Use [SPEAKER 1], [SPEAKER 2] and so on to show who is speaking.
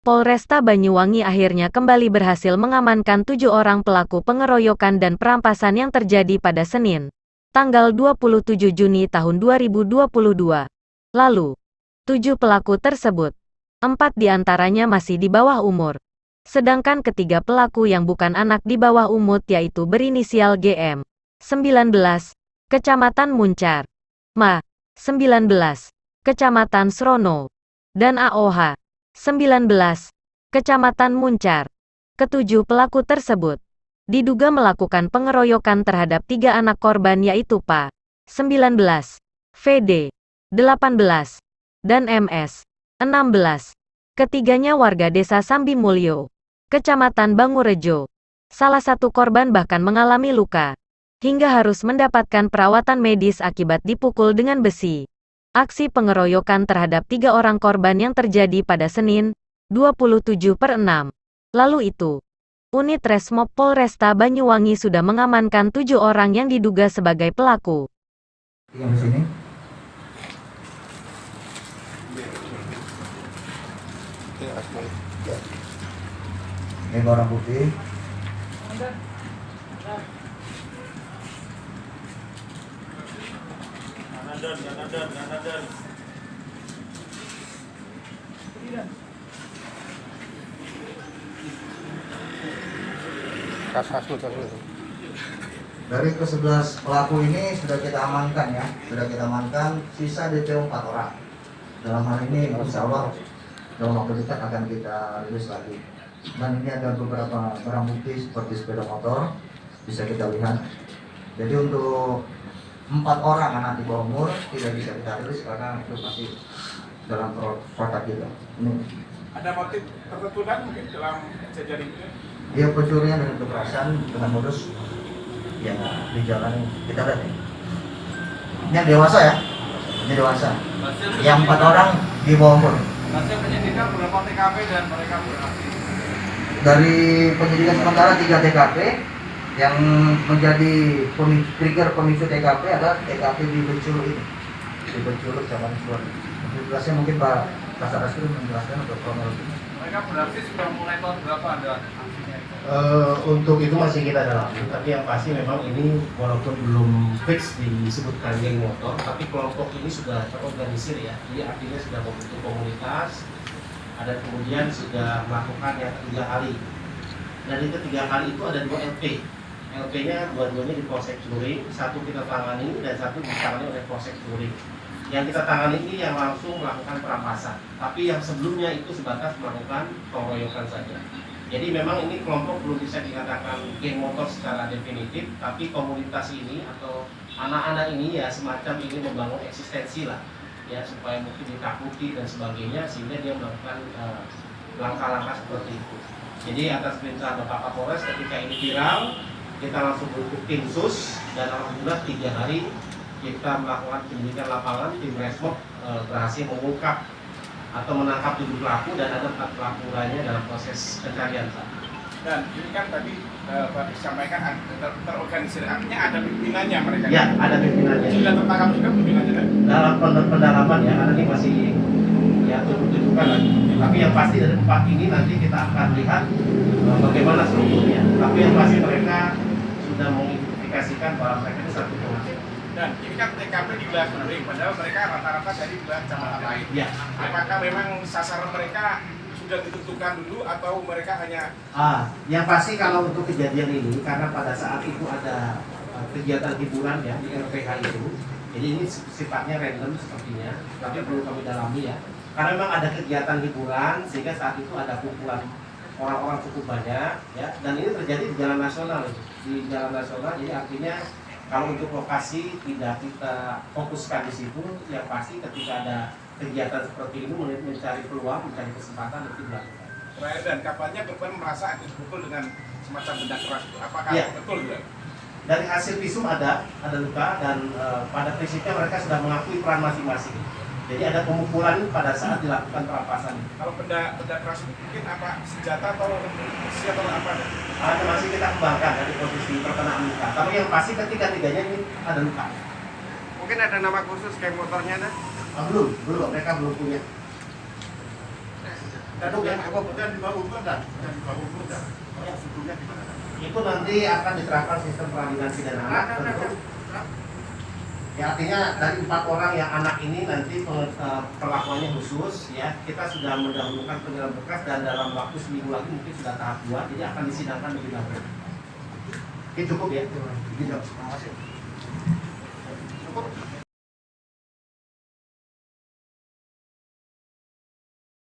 [SPEAKER 1] Polresta Banyuwangi akhirnya kembali berhasil mengamankan 7 orang pelaku pengeroyokan dan perampasan yang terjadi pada Senin, tanggal 27 Juni tahun 2022. Lalu, 7 pelaku tersebut, 4 diantaranya masih di bawah umur. Sedangkan ketiga pelaku yang bukan anak di bawah umur yaitu berinisial GM, 19, Kecamatan Muncar, Ma, 19, Kecamatan Srono, dan AOH, 19, Kecamatan Muncar. Ketujuh pelaku tersebut diduga melakukan pengeroyokan terhadap 3 anak korban yaitu Pa, 19, VD, 18, dan MS, 16. Ketiganya warga desa Sambi Mulyo, Kecamatan Bangurejo. Salah satu korban bahkan mengalami luka, hingga harus mendapatkan perawatan medis akibat dipukul dengan besi. Aksi pengeroyokan terhadap 3 orang korban yang terjadi pada Senin, 27/6. Lalu itu, unit Resmob Polresta Banyuwangi sudah mengamankan 7 orang yang diduga sebagai pelaku.
[SPEAKER 2] Yang di sini. Ini barang bukti. Dari ke-11 pelaku ini sudah kita amankan ya, sisa DPO 4 orang. Dalam hal ini insya Allah dalam waktu dekat akan kita rilis lagi. Dan ini ada beberapa barang bukti seperti sepeda motor, bisa kita lihat. Jadi untuk 4 orang anak di bawah umur tidak bisa kita rilis karena itu masih dalam protokol kita. Ini.
[SPEAKER 3] Ada motif tertentu kan mungkin dalam kejadian ini?
[SPEAKER 2] Dia pencurian dengan kekerasan dengan modus yang dijalani. Kita lihat nih. Ini yang dewasa ya, ini dewasa. Yang 4 orang di bawah umur.
[SPEAKER 3] Hasil penyidikan berapa TKP dan mereka beraksi?
[SPEAKER 2] Dari penyidikan sementara 3 TKP, yang menjadi trigger pemicu TKP adalah TKP di Benculu ini, di Benculu zaman Suwon. Jelasnya mungkin Pak Kasar menjelaskan untuk kronologinya.
[SPEAKER 3] Mereka beraksi sudah mulai tahun berapa Anda aksinya?
[SPEAKER 4] Untuk itu masih kita dalami, tapi yang pasti memang ini walaupun belum fix disebutkan geng motor, tapi kelompok ini sudah terorganisir ya, jadi artinya sudah membentuk komunitas, ada kemudian sudah melakukan yang 3 kali. Dan itu 3 kali itu ada 2 LP. LP-nya dua-duanya di Polsek Celuring, satu kita tangani dan satu ditangani oleh Polsek Celuring. Yang kita tangani ini yang langsung melakukan perampasan, tapi yang sebelumnya itu sebatas melakukan pengeroyokan saja. Jadi memang ini kelompok belum bisa dikatakan geng motor secara definitif, tapi komunitas ini atau anak-anak ini ya semacam ingin membangun eksistensi lah, ya supaya mungkin ditakuti dan sebagainya sehingga dia melakukan langkah-langkah seperti itu. Jadi atas perintah Bapak Kapolres ketika ini viral, kita langsung bentuk tim sus dan alhamdulillah 3 hari kita melakukan penyelidikan lapangan. Tim Resmob berhasil mengungkap atau menangkap 7 pelaku dan ada 4 pelaku lainnya dalam proses pencarian.
[SPEAKER 3] Dan ini kan tadi Pak disampaikan terorganisir, artinya ada pimpinannya mereka.
[SPEAKER 4] Ya, ada pimpinannya.
[SPEAKER 3] Sudah tertangkap juga pimpinannya kan?
[SPEAKER 4] Dalam pendalaman ya, karena ini masih ya tunjuk-tunjukkan lagi. Tapi yang pasti dari 4 ini nanti kita akan lihat bagaimana strukturnya. Tapi yang pasti mereka sudah mengidentifikasikan bahwa mereka ini satu kelompok.
[SPEAKER 3] Dan ini kan TKP di wilayah Celuring, padahal mereka rata-rata dari wilayah kecamatan lain.
[SPEAKER 4] Ya.
[SPEAKER 3] Apakah memang sasaran mereka sudah ditentukan dulu atau mereka hanya?
[SPEAKER 4] Yang pasti kalau untuk kejadian ini karena pada saat itu ada kegiatan hiburan ya di RPH itu, jadi ini sifatnya random sepertinya, tapi perlu kami dalami ya. Karena memang ada kegiatan hiburan sehingga saat itu ada kumpulan orang-orang cukup banyak ya, dan ini terjadi di jalan nasional itu, di jalan nasional. Jadi artinya kalau untuk lokasi tidak kita fokuskan di situ, yang pasti ketika ada kegiatan seperti ini mencari peluang, mencari kesempatan untuk dilakukan.
[SPEAKER 3] Terakhir, dan kabarnya korban merasa dipukul dengan semacam benda keras itu. Apakah
[SPEAKER 4] Ya.
[SPEAKER 3] betul juga?
[SPEAKER 4] Dari hasil visum ada luka dan pada prinsipnya mereka sudah mengakui peran masing-masing. Jadi ada pemukulan pada saat dilakukan perampasan.
[SPEAKER 3] Kalau benda keras itu mungkin apa, senjata atau besi atau apa?
[SPEAKER 4] Ada masih kita kembangkan dari posisi perkenaan luka. Tapi yang pasti ketiga-tiganya ini ada luka.
[SPEAKER 3] Mungkin ada nama khusus geng motornya ada?
[SPEAKER 4] Belum, mereka belum punya. Daduk ya.
[SPEAKER 5] Dan di bawah umur dan di bawah umur dan sebelumnya gimana?
[SPEAKER 4] Itu nanti akan diterapkan sistem peradilan pidana anak tentu. Ya, artinya dari 4 orang yang anak ini nanti perlakuannya khusus ya. Kita sudah mendahulukan penyerahan berkas dan dalam waktu seminggu lagi mungkin sudah tahap 2, jadi akan disidangkan lebih lanjut. Oke, cukup ya.
[SPEAKER 2] Tidak, terima kasih.